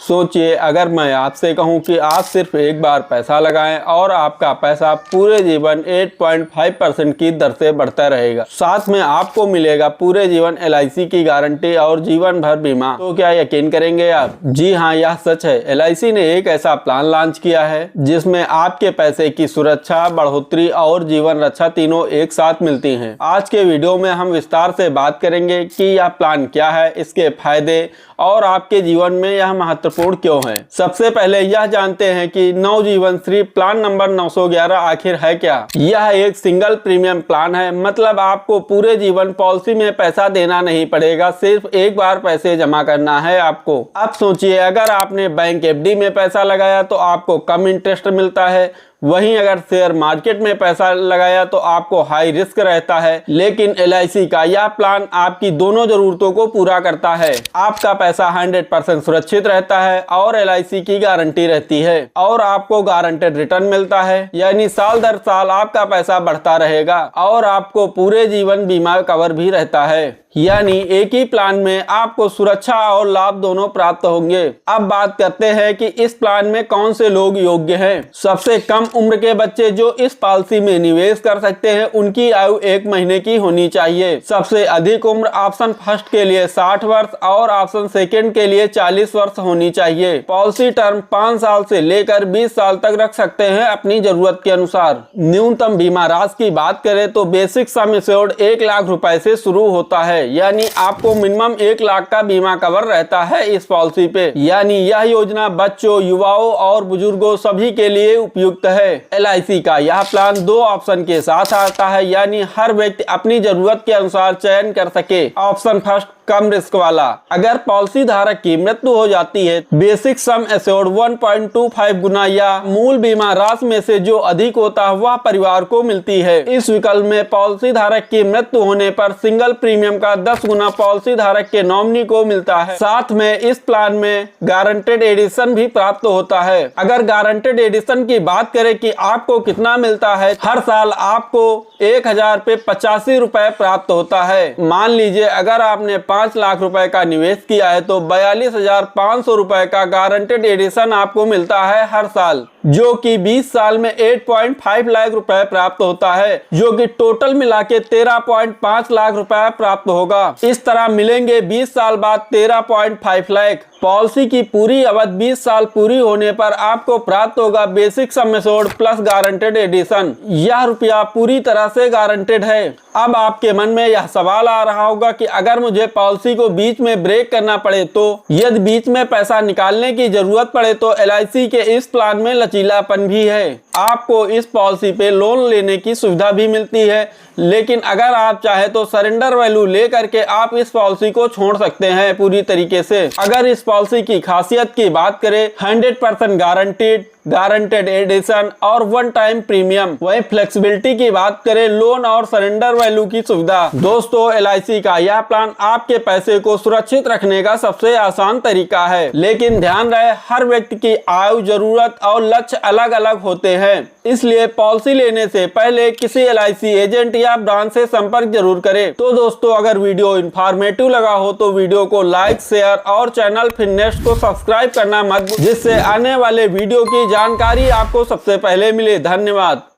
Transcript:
सोचिए, अगर मैं आपसे कहूं कि आप सिर्फ एक बार पैसा लगाएं और आपका पैसा पूरे जीवन 8.5% की दर से बढ़ता रहेगा। साथ में आपको मिलेगा पूरे जीवन LIC की गारंटी और जीवन भर बीमा। तो क्या यकीन करेंगे आप? जी हाँ, यह सच है। LIC ने एक ऐसा प्लान लॉन्च किया है जिसमें आपके पैसे की सुरक्षा, बढ़ोतरी और जीवन रक्षा तीनों एक साथ मिलती हैं। आज के वीडियो में हम विस्तार से बात करेंगे कि यह प्लान क्या है, इसके फायदे और आपके जीवन में यह महत्वपूर्ण क्यों है। सबसे पहले यह जानते हैं कि नवजीवन श्री प्लान नंबर 911 आखिर है क्या। यह एक सिंगल प्रीमियम प्लान है, मतलब आपको पूरे जीवन पॉलिसी में पैसा देना नहीं पड़ेगा, सिर्फ एक बार पैसे जमा करना है आपको। अब सोचिए, अगर आपने बैंक FD में पैसा लगाया तो आपको कम इंटरेस्ट मिलता है, वहीं अगर शेयर मार्केट में पैसा लगाया तो आपको हाई रिस्क रहता है। लेकिन LIC का यह प्लान आपकी दोनों जरूरतों को पूरा करता है। आपका पैसा 100% सुरक्षित रहता है और LIC की गारंटी रहती है और आपको गारंटेड रिटर्न मिलता है, यानी साल दर साल आपका पैसा बढ़ता रहेगा और आपको पूरे जीवन बीमा कवर भी रहता है। यानी एक ही प्लान में आपको सुरक्षा और लाभ दोनों प्राप्त होंगे। अब बात करते हैं कि इस प्लान में कौन से लोग योग्य हैं। सबसे कम उम्र के बच्चे जो इस पॉलिसी में निवेश कर सकते हैं, उनकी आयु 1 महीने की होनी चाहिए। सबसे अधिक उम्र ऑप्शन फर्स्ट के लिए 60 वर्ष और ऑप्शन सेकंड के लिए 40 वर्ष होनी चाहिए। पॉलिसी टर्म 5 साल से लेकर 20 साल तक रख सकते हैं अपनी जरूरत के अनुसार। न्यूनतम बीमा राशि की बात करें तो बेसिक सम एश्योर्ड 1 लाख रुपए से शुरू होता है, यानी आपको मिनिमम 1 लाख का बीमा कवर रहता है इस पॉलिसी पे। यानी यह योजना बच्चों, युवाओं और बुजुर्गों सभी के लिए उपयुक्त है। LIC का यह प्लान 2 ऑप्शन के साथ आता है, यानी हर व्यक्ति अपनी जरूरत के अनुसार चयन कर सके। ऑप्शन फर्स्ट, कम रिस्क वाला। अगर पॉलिसी धारक की मृत्यु हो जाती है, बेसिक सम एश्योर्ड 1.25 गुना या मूल बीमा राशि में से जो अधिक होता है वह परिवार को मिलती है। इस विकल्प में पॉलिसी धारक की मृत्यु होने पर सिंगल प्रीमियम का 10 गुना पॉलिसी धारक के नॉमिनी को मिलता है। साथ में इस प्लान में गारंटेड एडिशन भी प्राप्त होता है। अगर गारंटेड एडिशन की बात करें कि आपको कितना मिलता है, हर साल आपको 1000 पे 85 रुपए प्राप्त होता है। मान लीजिए अगर आपने 5 लाख रुपए का निवेश किया है तो 42,500 रुपए का गारंटेड एडिशन आपको मिलता है हर साल, जो कि 20 साल में 8.5 लाख रुपए प्राप्त होता है, जो कि टोटल मिला के 13.5 लाख रुपए प्राप्त होगा। इस तरह मिलेंगे 20 साल बाद 13.5 लाख। पॉलिसी की पूरी अवधि 20 साल पूरी होने पर आपको प्राप्त होगा basic sum assured plus guaranteed addition. यह रुपया पूरी तरह से गारंटेड है। अब आपके मन में यह सवाल आ रहा होगा कि अगर मुझे पॉलिसी को बीच में ब्रेक करना पड़े तो, यदि बीच में पैसा निकालने की जरूरत पड़े तो LIC के इस प्लान में लचीलापन भी है। आपको इस पॉलिसी पे लोन लेने की सुविधा भी मिलती है, लेकिन अगर आप चाहे तो सरेंडर वैल्यू ले करके आप इस पॉलिसी को छोड़ सकते हैं पूरी तरीके से। अगर इस पॉलिसी की खासियत की बात करें, 100% गारंटेड एडिशन और 1 टाइम प्रीमियम। वहीं फ्लेक्सिबिलिटी की बात करें, लोन और सरेंडर वैल्यू की सुविधा। दोस्तों, LIC का यह प्लान आपके पैसे को सुरक्षित रखने का सबसे आसान तरीका है, लेकिन ध्यान रहे हर व्यक्ति की आयु, जरूरत और लक्ष्य अलग अलग होते हैं। इसलिए पॉलिसी लेने से पहले किसी LIC एजेंट या ब्रांच से संपर्क जरूर करें। तो दोस्तों, अगर वीडियो इंफॉर्मेटिव लगा हो तो वीडियो को लाइक, शेयर और चैनल फिटनेस को सब्सक्राइब करना मत भूलिए, जिससे आने वाले वीडियो की जानकारी आपको सबसे पहले मिले। धन्यवाद।